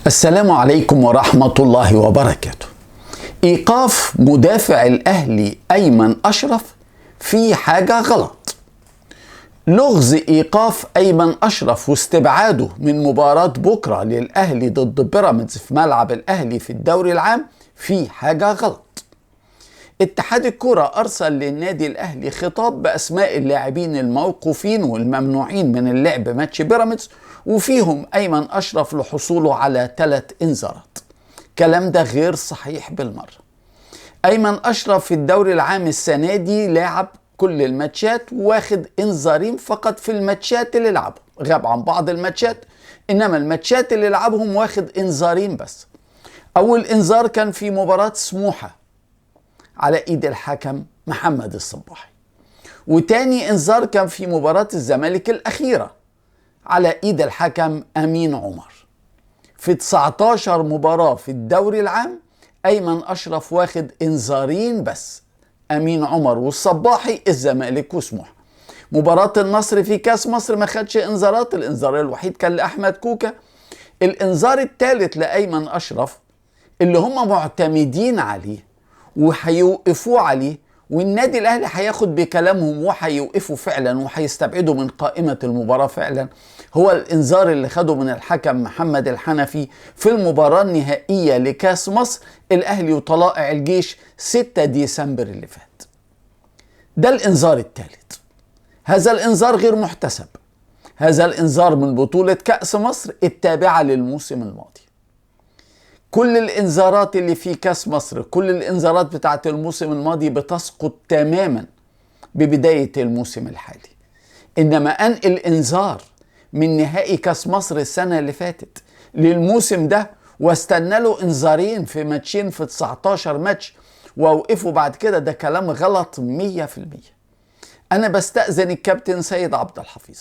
السلام عليكم ورحمة الله وبركاته. إيقاف مدافع الأهلي أيمن أشرف في حاجة غلط. لغز إيقاف أيمن أشرف واستبعاده من مباراة بكرة للأهلي ضد بيراميدز في ملعب الأهلي في الدوري العام في حاجة غلط. اتحاد الكرة أرسل للنادي الأهلي خطاب بأسماء اللاعبين الموقوفين والممنوعين من اللعب ماتش بيراميدز، وفيهم أيمن أشرف لحصوله على 3 إنذارات. كلام ده غير صحيح بالمرة. أيمن أشرف في الدوري العام السنة دي لاعب كل الماتشات، واخد إنذارين فقط في الماتشات اللي لعبهم، غاب عن بعض الماتشات، إنما الماتشات اللي لعبهم واخد إنذارين بس. أول إنذار كان في مباراة سموحة على ايد الحكم محمد الصباحي، وتاني انذار كان في مباراة الزمالك الأخيرة على ايد الحكم أمين عمر. في 19 مباراة في الدوري العام أيمن أشرف واخد إنذارين بس، أمين عمر والصباحي، الزمالك وسموحة. مباراة النصر في كاس مصر ما خدش إنذارات، الإنذار الوحيد كان لأحمد كوكا. الإنذار الثالث لأيمن أشرف اللي هم معتمدين عليه وهيوقفوه عليه، والنادي الاهلي هياخد بكلامهم وهيوقفوا فعلا وهيستبعدوا من قائمة المباراة فعلا، هو الانذار اللي خده من الحكم محمد الحنفي في المباراة النهائية لكاس مصر الاهلي وطلائع الجيش 6 ديسمبر اللي فات. ده الانذار الثالث. هذا الانذار غير محتسب. هذا الانذار من بطولة كأس مصر التابعة للموسم الماضي. كل الانذارات اللي في كاس مصر، كل الانذارات بتاعت الموسم الماضي بتسقط تماما ببداية الموسم الحالي. انما انقل انذار من نهائي كاس مصر السنة اللي فاتت للموسم ده واستنى له انذارين في ماتشين في 19 ماتش واوقفه بعد كده، ده كلام غلط 100%. انا بستأذن الكابتن سيد عبد الحفيظ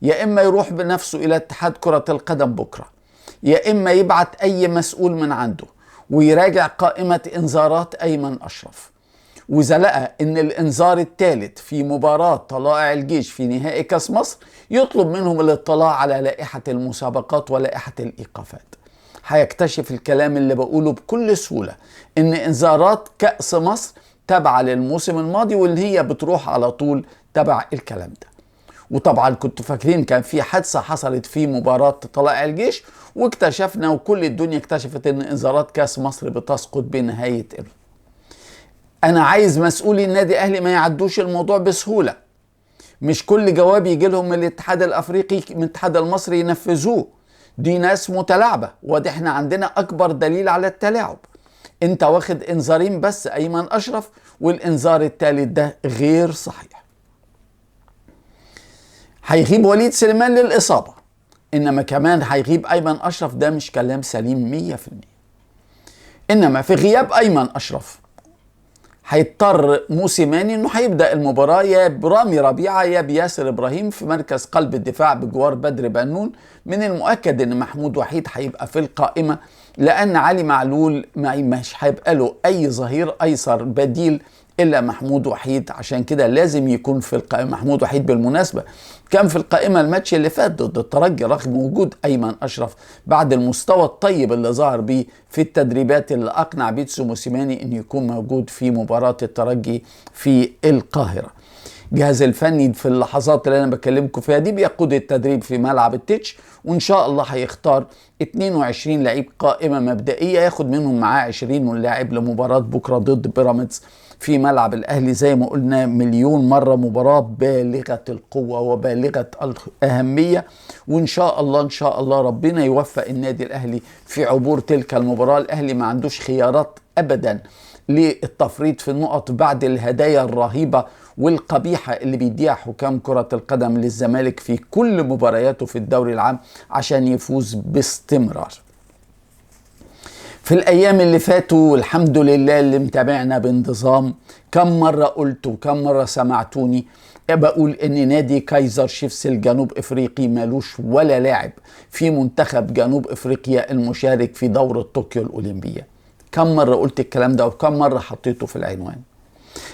يا اما يروح بنفسه الى اتحاد كرة القدم بكرة، يا إما يبعت أي مسؤول من عنده ويراجع قائمة إنذارات أيمن أشرف، وإذا لقى إن الإنذار الثالث في مباراة طلائع الجيش في نهائي كاس مصر يطلب منهم الاطلاع على لائحة المسابقات ولائحة الإيقافات. هيكتشف الكلام اللي بقوله بكل سهولة إن إنذارات كأس مصر تبع للموسم الماضي، واللي هي بتروح على طول تبع الكلام ده. وطبعا كنتوا فاكرين كان في حادثة حصلت في مباراة طلائع الجيش، واكتشفنا وكل الدنيا اكتشفت ان انذارات كاس مصر بتسقط بنهاية انا عايز مسؤولي النادي الاهلي ما يعدوش الموضوع بسهولة. مش كل جواب يجي لهم من الاتحاد الافريقي من الاتحاد المصري ينفذوه. دي ناس متلاعبة، وده احنا عندنا اكبر دليل على التلاعب. انت واخد انذارين بس ايمن اشرف، والانذار الثالث ده غير صحيح. هيغيب وليد سليمان للإصابة، إنما كمان هيغيب أيمن أشرف، ده مش كلام سليم 100%. إنما في غياب أيمن أشرف هيضطر موسيماني إنه هيبدأ المباراة يا برامي ربيعة يا بياسر إبراهيم في مركز قلب الدفاع بجوار بدر بنون. من المؤكد إن محمود وحيد هيبقى في القائمة، لأن علي معلول مش هيبقى له أي ظهير أيسر بديل إلا محمود وحيد، عشان كده لازم يكون في القائمة. محمود وحيد بالمناسبة كان في القائمة الماتش اللي فات ضد الترجي رغم وجود أيمن أشرف، بعد المستوى الطيب اللي ظهر بيه في التدريبات اللي أقنع بيتسو موسيماني أن يكون موجود في مباراة الترجي في القاهرة. الجهاز الفني في اللحظات اللي أنا بكلمكم فيها دي بيقود التدريب في ملعب التتش، وإن شاء الله هيختار 22 لعيب قائمة مبدئية، ياخد منهم معاه 20 لاعب لمباراة بكرة ضد بيراميدز في ملعب الأهلي. زي ما قلنا مليون مرة، مباراة بالغة القوة وبالغة الأهمية، وإن شاء الله إن شاء الله ربنا يوفق النادي الأهلي في عبور تلك المباراة. الأهلي ما عندوش خيارات أبدا للتفريط في النقط بعد الهدايا الرهيبة والقبيحة اللي بيديها حكام كرة القدم للزمالك في كل مبارياته في الدوري العام عشان يفوز باستمرار. في الأيام اللي فاتوا الحمد لله اللي متابعنا بانتظام، كم مرة قلت وكم مرة سمعتوني بقول إن نادي كايزر شيفس الجنوب إفريقي مالوش ولا لاعب في منتخب جنوب إفريقيا المشارك في دورة طوكيو الأولمبية. كم مرة قلت الكلام ده وكم مرة حطيته في العنوان.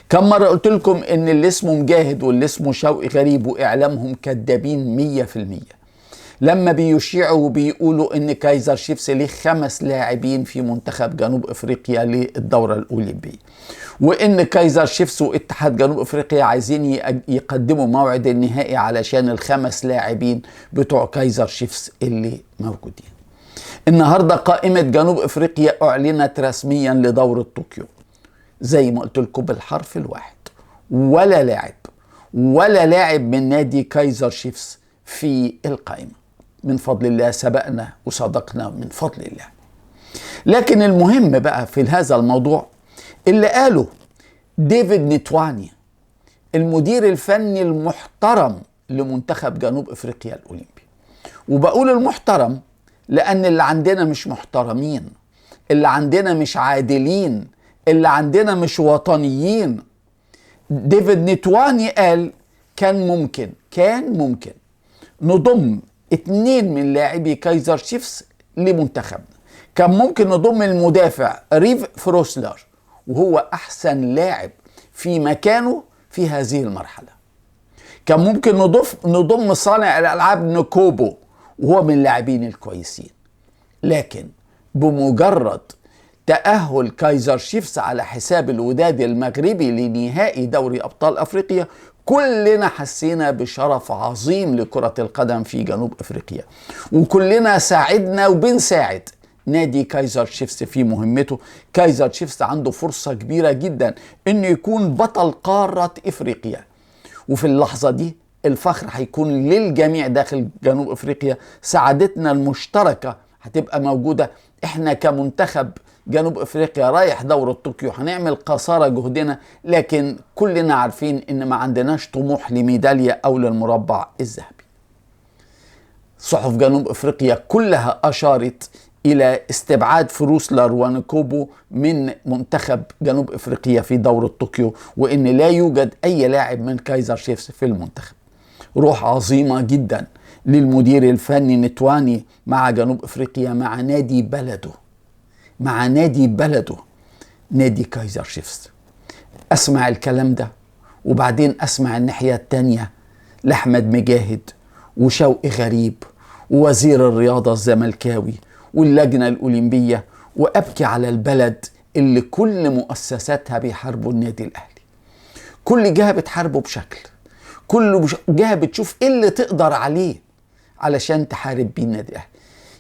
كم مرة قلت لكم إن اللي اسمه مجاهد واللي اسمه شوقي غريب وإعلامهم كدابين 100%. لما بيشيعوا وبيقولوا ان كايزر شيفس ليه 5 لاعبين في منتخب جنوب افريقيا للدورة الاولمبية، وان كايزر شيفس واتحاد جنوب افريقيا عايزين يقدموا موعد النهائي علشان ال5 لاعبين بتوع كايزر شيفس اللي موجودين. النهاردة قائمة جنوب افريقيا اعلنت رسميا لدورة طوكيو، زي ما قلت لكم بالحرف الواحد، ولا لاعب من نادي كايزر شيفس في القائمة. من فضل الله سبقنا وصدقنا من فضل الله. لكن المهم بقى في هذا الموضوع اللي قاله ديفيد نتواني، المدير الفني المحترم لمنتخب جنوب افريقيا الاولمبي. وبقول المحترم لان اللي عندنا مش محترمين، اللي عندنا مش عادلين، اللي عندنا مش وطنيين. ديفيد نتواني قال كان ممكن نضم 2 من لاعبي كايزر شيفس لمنتخبنا. كان ممكن نضم المدافع ريف فروسلر، وهو احسن لاعب في مكانه في هذه المرحلة. كان ممكن نضم صانع الالعاب نكوبو، وهو من اللاعبين الكويسين. لكن بمجرد تأهل كايزر شيفس على حساب الوداد المغربي لنهائي دوري أبطال أفريقيا، كلنا حسينا بشرف عظيم لكرة القدم في جنوب أفريقيا، وكلنا ساعدنا وبنساعد نادي كايزر شيفس في مهمته. كايزر شيفس عنده فرصة كبيرة جدا إنه يكون بطل قارة إفريقيا، وفي اللحظة دي الفخر هيكون للجميع داخل جنوب أفريقيا. سعادتنا المشتركة هتبقى موجودة. احنا كمنتخب جنوب افريقيا رايح دورة طوكيو هنعمل قصارى جهدنا، لكن كلنا عارفين ان ما عندناش طموح لميدالية او للمربع الذهبي. صحف جنوب افريقيا كلها اشارت الى استبعاد فروسلر ونكوبو من منتخب جنوب افريقيا في دورة طوكيو، وان لا يوجد اي لاعب من كايزر شيفس في المنتخب. روح عظيمة جدا للمدير الفني نتواني مع جنوب افريقيا، مع نادي بلده نادي كايزر شيفس. اسمع الكلام ده وبعدين اسمع الناحية التانية لأحمد مجاهد وشوقي غريب ووزير الرياضة الزملكاوي واللجنة الأولمبية، وأبكي على البلد اللي كل مؤسساتها بيحاربوا النادي الأهلي. كل جهة بتحاربه بشكل، كل جهة بتشوف إيه اللي تقدر عليه علشان تحارب بيه النادي الأهلي.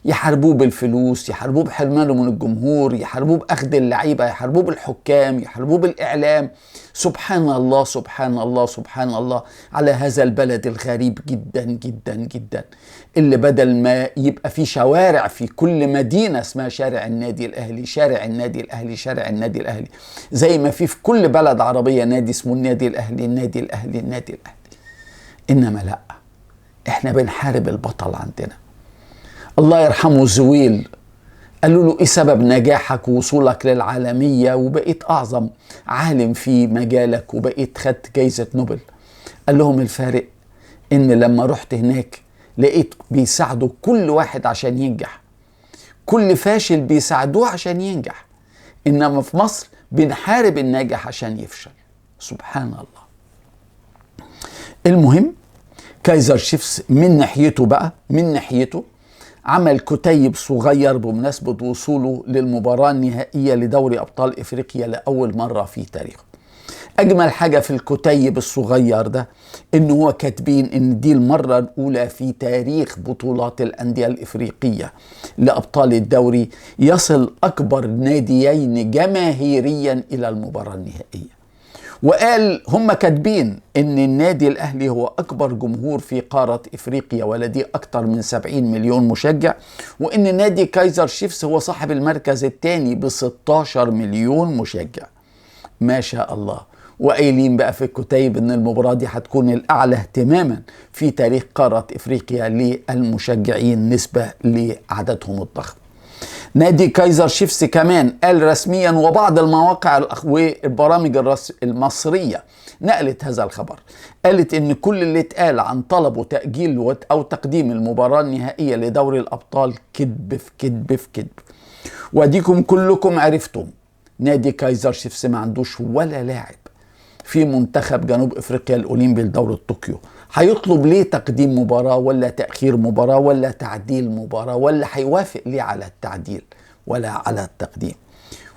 يحاربوه بالفلوس، يحاربوه بحرمانه من الجمهور، يحاربوه بأخذ اللعيبة، يحاربوه بالحكام، يحاربوه بالإعلام. سبحان الله سبحان الله سبحان الله على هذا البلد الغريب جدا جدا جدا، اللي بدل ما يبقى في شوارع في كل مدينة اسمها شارع النادي الأهلي، شارع النادي الأهلي، شارع النادي الأهلي، زي ما في كل بلد عربية نادي اسمه النادي الأهلي، النادي الأهلي، النادي الأهلي. إنما لا، إحنا بنحارب البطل عندنا. الله يرحمه زويل قالوا له ايه سبب نجاحك ووصولك للعالمية وبقيت اعظم عالم في مجالك وبقيت خدت جايزة نوبل؟ قال لهم الفارق ان لما رحت هناك لقيت بيساعدوا كل واحد عشان ينجح، كل فاشل بيساعدوه عشان ينجح، انما في مصر بنحارب الناجح عشان يفشل. سبحان الله. المهم كايزر شيفس من ناحيته عمل كتيب صغير بمناسبة وصوله للمباراة النهائية لدوري أبطال إفريقيا لأول مرة في تاريخه. أجمل حاجة في الكتيب الصغير ده إنه هو كاتبين إن دي المرة الأولى في تاريخ بطولات الأندية الإفريقية لأبطال الدوري يصل أكبر ناديين جماهيريا إلى المباراة النهائية. وقال هم كاتبين ان النادي الاهلي هو اكبر جمهور في قارة افريقيا ولديه اكتر من 70 مليون مشجع، وان نادي كايزر شيفس هو صاحب المركز الثاني ب 16 مليون مشجع. ما شاء الله. وقايلين بقى في الكتيب ان المباراة دي هتكون الاعلى اهتماما في تاريخ قارة افريقيا للمشجعين نسبة لعددهم الضخم. نادي كايزر شيفس كمان قال رسميا، وبعض المواقع والبرامج المصرية نقلت هذا الخبر، قالت ان كل اللي اتقال عن طلبه تأجيل او تقديم المباراة النهائية لدوري الابطال كذب في كذب في كذب. واديكم كلكم عرفتم نادي كايزر شيفس ما عندوش ولا لاعب في منتخب جنوب افريقيا الاولمبي لدورة طوكيو. هيطلب ليه تقديم مباراة ولا تأخير مباراة ولا تعديل مباراة، ولا هيوافق ليه على التعديل ولا على التقديم؟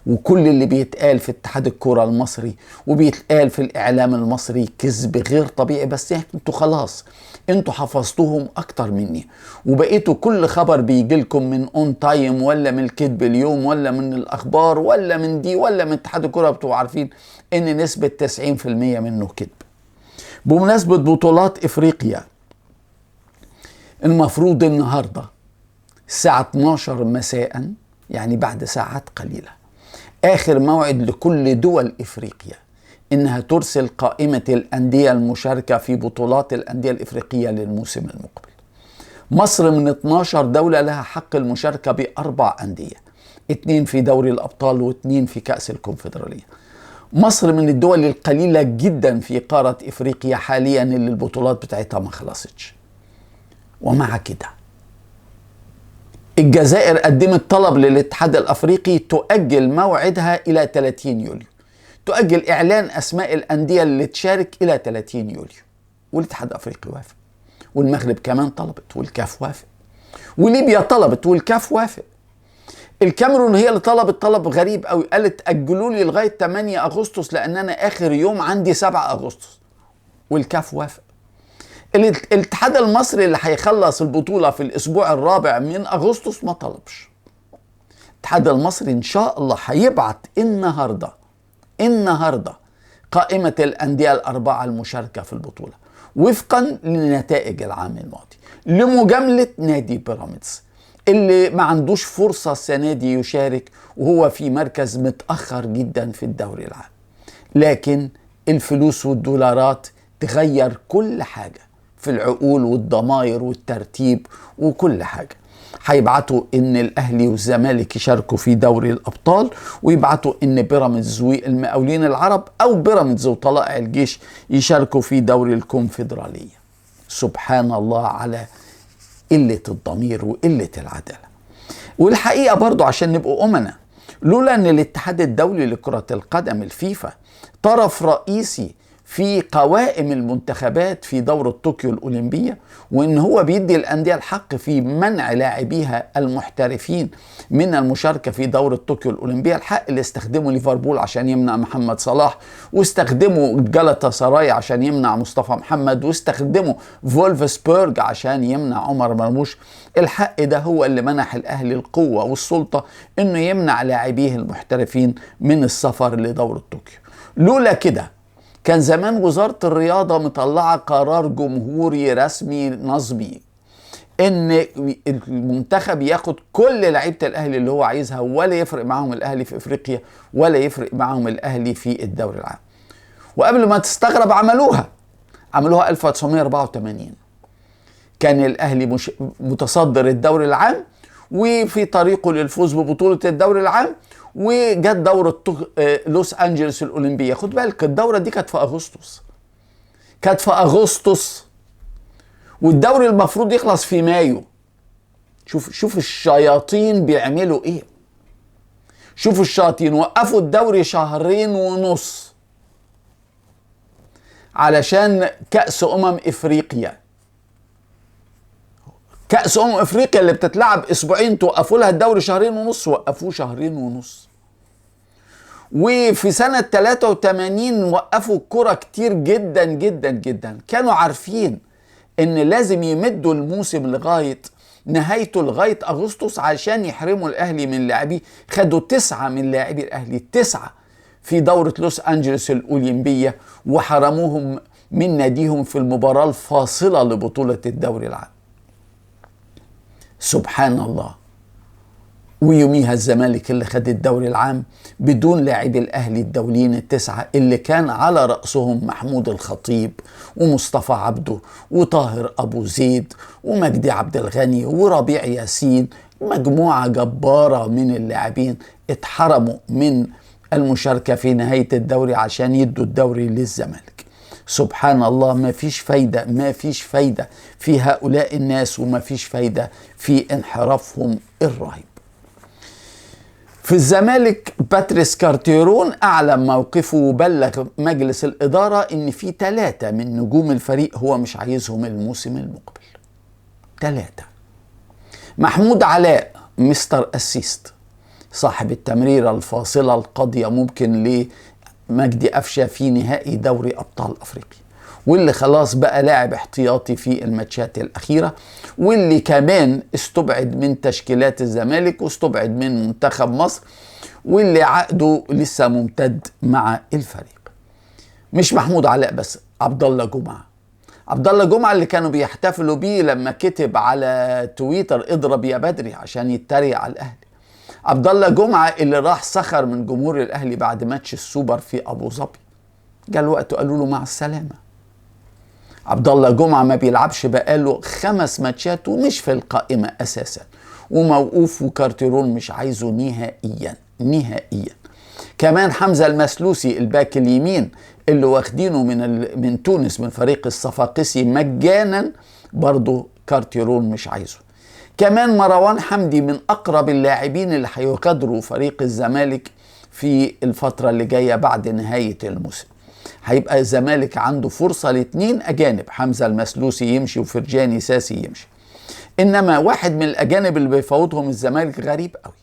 وكل اللي بيتقال في اتحاد الكرة المصري وبيتقال في الإعلام المصري كذب غير طبيعي. بس انتوا خلاص، انتوا حفظتوهم أكتر مني، وبقيتوا كل خبر بيجي لكم من اون تايم ولا من الكذب اليوم ولا من الأخبار ولا من دي ولا من اتحاد الكرة، بتبقوا عارفين إن نسبة 90% منه كذب. بمناسبة بطولات إفريقيا، المفروض النهاردة الساعة 12 مساء، يعني بعد ساعات قليلة، آخر موعد لكل دول إفريقيا إنها ترسل قائمة الأندية المشاركة في بطولات الأندية الإفريقية للموسم المقبل. مصر من 12 دولة لها حق المشاركة ب4 أندية، 2 في دوري الأبطال و2 في كأس الكونفدرالية. مصر من الدول القليلة جدا في قارة إفريقيا حاليا اللي البطولات بتاعتها ما خلصتش. ومع كده الجزائر قدمت طلب للاتحاد الأفريقي تؤجل موعدها إلى 30 يوليو، تؤجل إعلان أسماء الأندية اللي تشارك إلى 30 يوليو، والاتحاد الأفريقي وافق، والمغرب كمان طلبت والكاف وافق، وليبيا طلبت والكاف وافق. الكاميرون هي اللي طلبت طلب غريب قوي، قالت أجلوا لي لغاية 8 أغسطس لأن أنا آخر يوم عندي 7 أغسطس، والكاف وافق. الاتحاد المصري اللي هيخلص البطولة في الأسبوع الرابع من أغسطس ما طلبش. الاتحاد المصري إن شاء الله هيبعت النهاردة قائمة الأندية ال4 المشاركة في البطولة وفقا لنتائج العام الماضي، لمجاملة نادي بيراميدز اللي ما عندوش فرصة السنة دي يشارك وهو في مركز متأخر جدا في الدوري العام. لكن الفلوس والدولارات تغير كل حاجة في العقول والضمائر والترتيب وكل حاجة. هيبعتوا ان الاهلي والزمالك يشاركوا في دوري الابطال، ويبعتوا ان بيراميدز والمقاولين العرب او بيراميدز وطلائع الجيش يشاركوا في دوري الكونفدرالية. سبحان الله على قلة الضمير وقلة العدالة. والحقيقة برضو عشان نبقوا أمنا، لولا ان الاتحاد الدولي لكرة القدم الفيفا طرف رئيسي في قوائم المنتخبات في دورة طوكيو الأولمبية، وإن هو بيدي الأندية الحق في منع لاعبيها المحترفين من المشاركة في دورة طوكيو الأولمبية، الحق اللي استخدموا ليفربول عشان يمنع محمد صلاح، واستخدموا جالاتا سراي عشان يمنع مصطفى محمد، واستخدموا فولفسبورغ عشان يمنع عمر مرموش. الحق ده هو اللي منح الأهلي القوة والسلطة إنه يمنع لاعبيه المحترفين من السفر لدورة طوكيو. لولا كده كان زمان وزارة الرياضة مطلعة قرار جمهوري رسمي نظمي ان المنتخب ياخد كل لعيبة الاهلي اللي هو عايزها، ولا يفرق معهم الاهلي في افريقيا ولا يفرق معهم الاهلي في الدوري العام. وقبل ما تستغرب عملوها 1984. كان الاهلي متصدر الدوري العام وفي طريقه للفوز ببطولة الدوري العام، وجت دورة لوس أنجلوس الأولمبية. خد بالك الدورة دي كانت في أغسطس، والدوري المفروض يخلص في مايو. شوف الشياطين بيعملوا ايه. شوفوا الشياطين وقفوا الدوري 2.5 شهر علشان كأس إفريقيا. كأس إفريقيا اللي بتتلعب أسبوعين توقفوا لها الدوري 2.5 شهر، وقفوه 2.5 شهر. وفي سنة 83 وقفوا الكرة كتير جدا جدا جدا. كانوا عارفين ان لازم يمدوا الموسم لغاية نهايته لغاية أغسطس عشان يحرموا الأهلي من لاعبيه. خدوا 9 من لاعبي الأهلي، 9 في دورة لوس أنجلوس الأولمبية، وحرموهم من ناديهم في المباراة الفاصلة لبطولة الدوري العام. سبحان الله. ويوميها الزمالك اللي خد الدوري العام بدون لاعبي الأهلي الدوليين ال9 اللي كان على رأسهم محمود الخطيب ومصطفى عبده وطاهر أبو زيد ومجدي عبد الغني وربيع ياسين، مجموعة جبارة من اللاعبين اتحرموا من المشاركة في نهاية الدوري عشان يدوا الدوري للزمالك. سبحان الله. ما فيش فايدة في هؤلاء الناس، وما فيش فايدة في انحرافهم الرهيب. في الزمالك باتريس كارتيرون أعلن موقفه وبلغ مجلس الإدارة إن في 3 من نجوم الفريق هو مش عايزهم الموسم المقبل. 3. محمود علاء مستر أسيست، صاحب التمريرة الفاصلة القاضية ممكن لمجدي قفشة في نهائي دوري أبطال أفريقيا، واللي خلاص بقى لاعب احتياطي في الماتشات الأخيرة، واللي كمان استبعد من تشكيلات الزمالك واستبعد من منتخب مصر، واللي عقده لسه ممتد مع الفريق. مش محمود علاء بس، عبد الله جمعة. عبد الله جمعة اللي كانوا بيحتفلوا بيه لما كتب على تويتر اضرب يا بدري عشان يتريق على الأهلي. عبد الله جمعة اللي راح سخر من جمهور الأهلي بعد ماتش السوبر في أبو ظبي، جاء الوقت قالوا له مع السلامة. عبد الله جمعة ما بيلعبش بقاله 5 ماتشات ومش في القائمة أساسا، وموقوف، وكارتيرون مش عايزه نهائيا. كمان حمزة المسلوسي الباك اليمين اللي واخدينه من تونس من فريق الصفاقسي مجانا، برضه كارتيرون مش عايزه. كمان مروان حمدي من أقرب اللاعبين اللي هيغادروا فريق الزمالك في الفترة اللي جاية بعد نهاية الموسم. هيبقى الزمالك عنده فرصة ل2 أجانب، حمزة المسلوسي يمشي وفرجاني ساسي يمشي. إنما واحد من الأجانب اللي بيفوتهم الزمالك غريب قوي،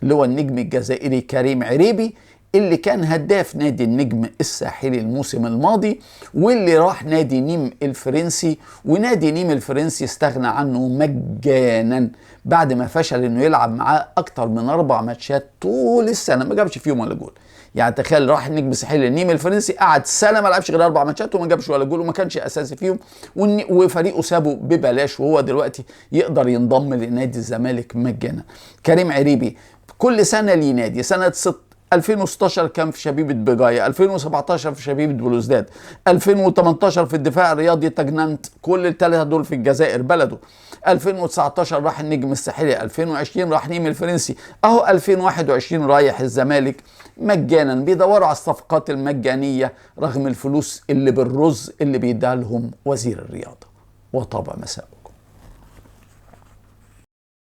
اللي هو النجم الجزائري كريم عريبي، اللي كان هداف نادي النجم الساحلي الموسم الماضي، واللي راح نادي نيم الفرنسي، ونادي نيم الفرنسي استغنى عنه مجانا بعد ما فشل انه يلعب معاه اكتر من 4 ماتشات طول السنة ما جابش فيهم ولا جول. يعني تخيل، راح النجم الساحلي النيم الفرنسي قعد سنة ما لعبش غير 4 ماتشات وما جابش ولا جول وما كانش اساسي فيهم، وفريقه سابه ببلاش، وهو دلوقتي يقدر ينضم لنادي الزمالك مجانا. كريم عريبي كل سنة ليه نادي، سنة 2016 كان في شبيبة بجاية، 2017 في شبيبة بلوزداد، 2018 في الدفاع الرياضي تجننت، كل ال3 دول في الجزائر بلده، 2019 راح النجم الساحلي، 2020 راح نيم الفرنسي، اهو 2021 رايح الزمالك مجانا. بيدوروا على الصفقات المجانية رغم الفلوس اللي بالرز اللي بيديها لهم وزير الرياضة. وطاب مساء.